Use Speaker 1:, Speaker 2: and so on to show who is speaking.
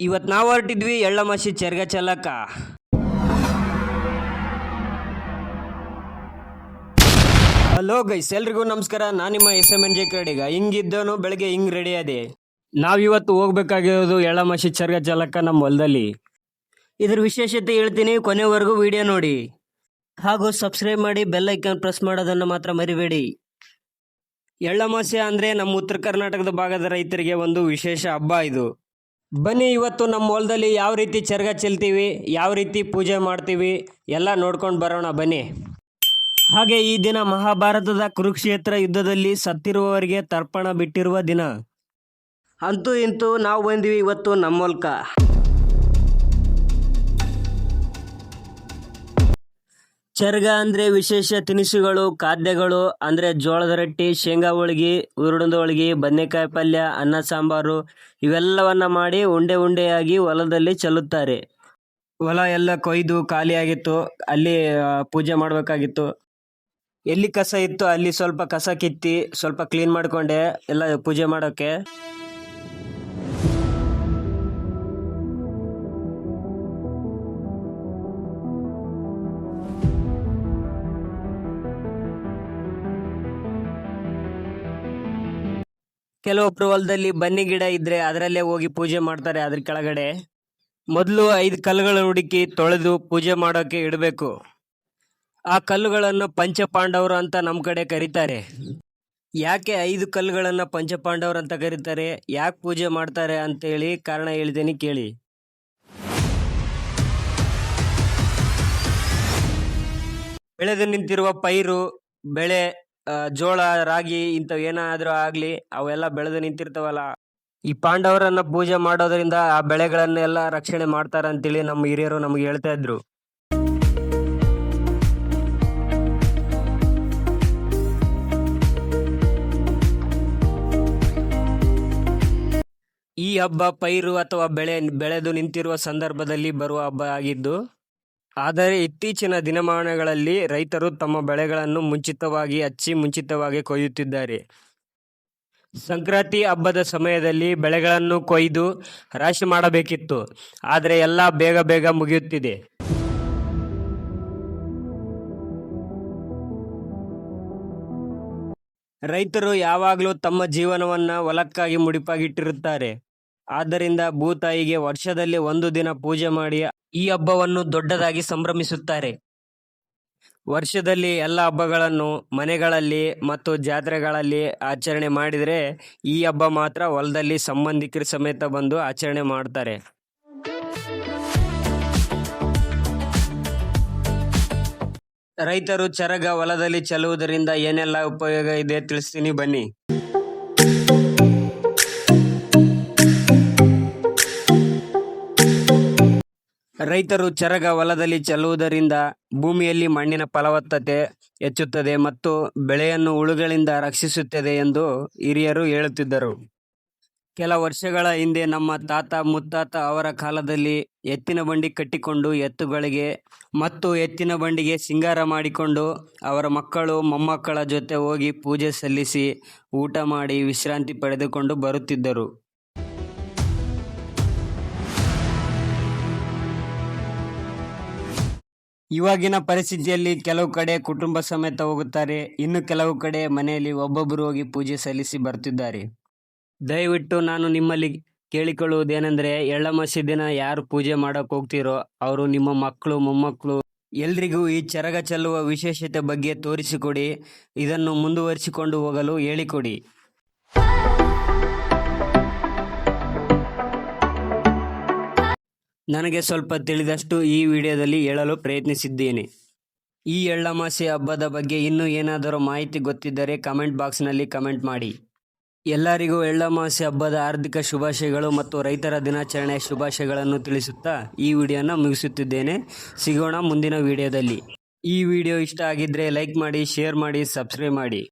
Speaker 1: ಇವತ್ತು ನಾವು ಹೊರಟಿದ್ವಿ ಎಳ್ಳಮಾಸಿ ಚೆರ್ಗ ಚೆಲ್ಲಕ್ಕ. Hello guys, ಎಲ್ರಿಗೂ ನಮಸ್ಕಾರ. ನಾನು ನಿಮ್ಮ SMNJ ಕರಡಿಗ. ಹಿಂಗಿದ್ದವನು ಬೆಳಗ್ಗೆ ಹಿಂಗ್ ರೆಡಿ ಅದೇ. ನಾವಿವತ್ತು ಹೋಗ್ಬೇಕಾಗಿರೋದು ಎಳ್ಳಮಾಸಿ ಚೆರ್ಗ ಚೆಲ್ಲಕ್ಕ ನಮ್ಮ ಹೊಲದಲ್ಲಿ. ಇದ್ರ ವಿಶೇಷತೆ ಹೇಳ್ತೀನಿ, ಕೊನೆವರೆಗೂ ವಿಡಿಯೋ ನೋಡಿ ಹಾಗೂ ಸಬ್ಸ್ಕ್ರೈಬ್ ಮಾಡಿ, ಬೆಲ್ ಐಕಾನ್ ಪ್ರೆಸ್ ಮಾಡೋದನ್ನು ಮಾತ್ರ ಮರಿಬೇಡಿ. ಎಳ್ಳಮಾಸೆ ಅಂದ್ರೆ ನಮ್ಮ ಉತ್ತರ ಕರ್ನಾಟಕದ ಭಾಗದ ರೈತರಿಗೆ ಒಂದು ವಿಶೇಷ ಹಬ್ಬ ಇದು. ಬನ್ನಿ ಇವತ್ತು ನಮ್ಮ ಹೊಲದಲ್ಲಿ ಯಾವ ರೀತಿ ಚೆರ್ಗ ಚೆಲ್ತೀವಿ, ಯಾವ ರೀತಿ ಪೂಜೆ ಮಾಡ್ತೀವಿ ಎಲ್ಲ ನೋಡ್ಕೊಂಡು ಬರೋಣ ಬನ್ನಿ. ಹಾಗೆ ಈ ದಿನ ಮಹಾಭಾರತದ ಕುರುಕ್ಷೇತ್ರ ಯುದ್ಧದಲ್ಲಿ ಸತ್ತಿರುವವರಿಗೆ ತರ್ಪಣ ಬಿಟ್ಟಿರುವ ದಿನ. ಅಂತೂ ಇಂತೂ ನಾವು ಬಂದ್ವಿ ಇವತ್ತು ನಮ್ಮ ಹೊಲಕ್ಕ. ಚೆರ್ಗ ಅಂದರೆ ವಿಶೇಷ ತಿನಿಸುಗಳು, ಖಾದ್ಯಗಳು ಅಂದರೆ ಜೋಳದ ರೊಟ್ಟಿ, ಶೇಂಗಾ ಹೋಳಿಗೆ, ಉರುಡದ ಹೋಳಿಗೆ, ಬದನೆಕಾಯಿ ಪಲ್ಯ, ಅನ್ನ ಸಾಂಬಾರು ಇವೆಲ್ಲವನ್ನ ಮಾಡಿ ಉಂಡೆ ಉಂಡೆಯಾಗಿ ಹೊಲದಲ್ಲಿ ಚೆಲ್ಲುತ್ತಾರೆ. ಹೊಲ ಎಲ್ಲ ಕೊಯ್ದು ಖಾಲಿಯಾಗಿತ್ತು, ಅಲ್ಲಿ ಪೂಜೆ ಮಾಡಬೇಕಾಗಿತ್ತು. ಎಲ್ಲಿ ಕಸ ಇತ್ತು ಅಲ್ಲಿ ಸ್ವಲ್ಪ ಕಸ ಕಿತ್ತಿ ಸ್ವಲ್ಪ ಕ್ಲೀನ್ ಮಾಡಿಕೊಂಡೆ ಎಲ್ಲ ಪೂಜೆ ಮಾಡೋಕ್ಕೆ. ಕೆಲವೊಬ್ರು ಹೊಲದಲ್ಲಿ ಬನ್ನಿ ಗಿಡ ಇದ್ರೆ ಅದರಲ್ಲೇ ಹೋಗಿ ಪೂಜೆ ಮಾಡ್ತಾರೆ. ಅದ್ರ ಕೆಳಗಡೆ ಮೊದಲು 5 ಕಲ್ಲುಗಳನ್ನು ಹುಡುಕಿ ತೊಳೆದು ಪೂಜೆ ಮಾಡೋಕೆ ಇಡಬೇಕು. ಆ ಕಲ್ಲುಗಳನ್ನು ಪಂಚಪಾಂಡವರು ಅಂತ ನಮ್ಮ ಕಡೆ ಕರೀತಾರೆ. ಯಾಕೆ 5 ಕಲ್ಲುಗಳನ್ನು ಪಂಚಪಾಂಡವರು ಅಂತ ಕರೀತಾರೆ, ಯಾಕೆ ಪೂಜೆ ಮಾಡ್ತಾರೆ ಅಂತೇಳಿ ಕಾರಣ ಹೇಳ್ತೀನಿ ಕೇಳಿ. ಬೆಳೆದು ನಿಂತಿರುವ ಪೈರು, ಬೆಳೆ, ಜೋಳ, ರಾಗಿ ಇಂಥವು ಏನಾದರೂ ಆಗಲಿ ಅವೆಲ್ಲ ಬೆಳೆದು ನಿಂತಿರ್ತಾವಲ್ಲ, ಈ ಪಾಂಡವರನ್ನ ಪೂಜೆ ಮಾಡೋದ್ರಿಂದ ಆ ಬೆಳೆಗಳನ್ನೆಲ್ಲ ರಕ್ಷಣೆ ಮಾಡ್ತಾರ ಅಂತೇಳಿ ನಮ್ಮ ಹಿರಿಯರು ನಮ್ಗೆ ಹೇಳ್ತಾ ಇದ್ರು. ಈ ಹಬ್ಬ ಪೈರು ಅಥವಾ ಬೆಳೆದು ನಿಂತಿರುವ ಸಂದರ್ಭದಲ್ಲಿ ಬರುವ ಹಬ್ಬ ಆಗಿದ್ದು, ಆದರೆ ಇತ್ತೀಚಿನ ದಿನಮಾನಗಳಲ್ಲಿ ರೈತರು ತಮ್ಮ ಬೆಳೆಗಳನ್ನು ಮುಂಚಿತವಾಗಿ ಹಚ್ಚಿ ಮುಂಚಿತವಾಗಿ ಕೊಯ್ಯುತ್ತಿದ್ದಾರೆ. ಸಂಕ್ರಾಂತಿ ಹಬ್ಬದ ಸಮಯದಲ್ಲಿ ಬೆಳೆಗಳನ್ನು ಕೊಯ್ದು ರಾಶಿ ಮಾಡಬೇಕಿತ್ತು, ಆದರೆ ಎಲ್ಲ ಬೇಗ ಬೇಗ ಮುಗಿಯುತ್ತಿದೆ. ರೈತರು ಯಾವಾಗಲೂ ತಮ್ಮ ಜೀವನವನ್ನ ಹೊಲಕ್ಕಾಗಿ ಮುಡಿಪಾಗಿಟ್ಟಿರುತ್ತಾರೆ. ಆದ್ದರಿಂದ ಭೂತಾಯಿಗೆ ವರ್ಷದಲ್ಲಿ 1 ದಿನ ಪೂಜೆ ಮಾಡಿ ಈ ಹಬ್ಬವನ್ನು ದೊಡ್ಡದಾಗಿ ಸಂಭ್ರಮಿಸುತ್ತಾರೆ. ವರ್ಷದಲ್ಲಿ ಎಲ್ಲ ಹಬ್ಬಗಳನ್ನು ಮನೆಗಳಲ್ಲಿ ಮತ್ತು ಜಾತ್ರೆಗಳಲ್ಲಿ ಆಚರಣೆ ಮಾಡಿದರೆ ಈ ಹಬ್ಬ ಮಾತ್ರ ಹೊಲದಲ್ಲಿ ಸಂಬಂಧಿಕರ ಸಮೇತ ಬಂದು ಆಚರಣೆ ಮಾಡ್ತಾರೆ. ರೈತರು ಚೆರಗ ಹೊಲದಲ್ಲಿ ಚೆಲ್ಲುವುದರಿಂದ ಏನೆಲ್ಲ ಉಪಯೋಗ ಇದೆ ತಿಳಿಸ್ತೀನಿ ಬನ್ನಿ. ರೈತರು ಚೆರಗ ಹೊಲದಲ್ಲಿ ಚೆಲ್ಲುವುದರಿಂದ ಭೂಮಿಯಲ್ಲಿ ಮಣ್ಣಿನ ಫಲವತ್ತತೆ ಹೆಚ್ಚುತ್ತದೆ ಮತ್ತು ಬೆಳೆಯನ್ನು ಹುಳುಗಳಿಂದ ರಕ್ಷಿಸುತ್ತದೆ ಎಂದು ಹಿರಿಯರು ಹೇಳುತ್ತಿದ್ದರು. ಕೆಲ ವರ್ಷಗಳ ಹಿಂದೆ ನಮ್ಮ ತಾತ ಮುತ್ತಾತ ಅವರ ಕಾಲದಲ್ಲಿ ಎತ್ತಿನ ಬಂಡಿ ಕಟ್ಟಿಕೊಂಡು ಎತ್ತುಗಳಿಗೆ ಮತ್ತು ಎತ್ತಿನ ಬಂಡಿಗೆ ಸಿಂಗಾರ ಮಾಡಿಕೊಂಡು ಅವರ ಮಕ್ಕಳು ಮೊಮ್ಮಕ್ಕಳ ಜೊತೆ ಹೋಗಿ ಪೂಜೆ ಸಲ್ಲಿಸಿ ಊಟ ಮಾಡಿ ವಿಶ್ರಾಂತಿ ಪಡೆದುಕೊಂಡು ಬರುತ್ತಿದ್ದರು. ಇವಾಗಿನ ಪರಿಸ್ಥಿತಿಯಲ್ಲಿ ಕೆಲವು ಕಡೆ ಕುಟುಂಬ ಸಮೇತ ಹೋಗುತ್ತಾರೆ, ಇನ್ನು ಕೆಲವು ಕಡೆ ಮನೆಯಲ್ಲಿ ಒಬ್ಬೊಬ್ಬರು ಹೋಗಿ ಪೂಜೆ ಸಲ್ಲಿಸಿ ಬರ್ತಿದ್ದಾರೆ. ದಯವಿಟ್ಟು ನಾನು ನಿಮ್ಮಲ್ಲಿ ಕೇಳಿಕೊಳ್ಳುವುದೇನೆಂದರೆ, ಎಳ್ಳಮಾಸಿ ದಿನ ಯಾರು ಪೂಜೆ ಮಾಡೋಕೆ ಹೋಗ್ತೀರೋ ಅವರು ನಿಮ್ಮ ಮಕ್ಕಳು ಮೊಮ್ಮಕ್ಕಳು ಎಲ್ರಿಗೂ ಈ ಚೆರಗ ಚೆಲ್ಲುವ ವಿಶೇಷತೆ ಬಗ್ಗೆ ತೋರಿಸಿಕೊಡಿ, ಇದನ್ನು ಮುಂದುವರಿಸಿಕೊಂಡು ಹೋಗಲು ಹೇಳಿಕೊಡಿ. ನನಗೆ ಸ್ವಲ್ಪ ತಿಳಿದಷ್ಟು ಈ ವಿಡಿಯೋದಲ್ಲಿ ಹೇಳಲು ಪ್ರಯತ್ನಿಸಿದ್ದೇನೆ. ಈ ಎಳ್ಳಮಾಸಿ ಹಬ್ಬದ ಬಗ್ಗೆ ಇನ್ನೂ ಏನಾದರೂ ಮಾಹಿತಿ ಗೊತ್ತಿದ್ದರೆ ಕಮೆಂಟ್ ಬಾಕ್ಸ್ನಲ್ಲಿ ಕಮೆಂಟ್ ಮಾಡಿ. ಎಲ್ಲರಿಗೂ ಎಳ್ಳಮಾಸಿ ಹಬ್ಬದ ಹಾರ್ದಿಕ ಶುಭಾಶಯಗಳು ಮತ್ತು ರೈತರ ದಿನಾಚರಣೆಯ ಶುಭಾಶಯಗಳನ್ನು ತಿಳಿಸುತ್ತಾ ಈ ವಿಡಿಯೋನ ಮುಗಿಸುತ್ತಿದ್ದೇನೆ. ಸಿಗೋಣ ಮುಂದಿನ ವಿಡಿಯೋದಲ್ಲಿ. ಈ ವಿಡಿಯೋ ಇಷ್ಟ ಆಗಿದ್ದರೆ ಲೈಕ್ ಮಾಡಿ, ಶೇರ್ ಮಾಡಿ, ಸಬ್ಸ್ಕ್ರೈಬ್ ಮಾಡಿ.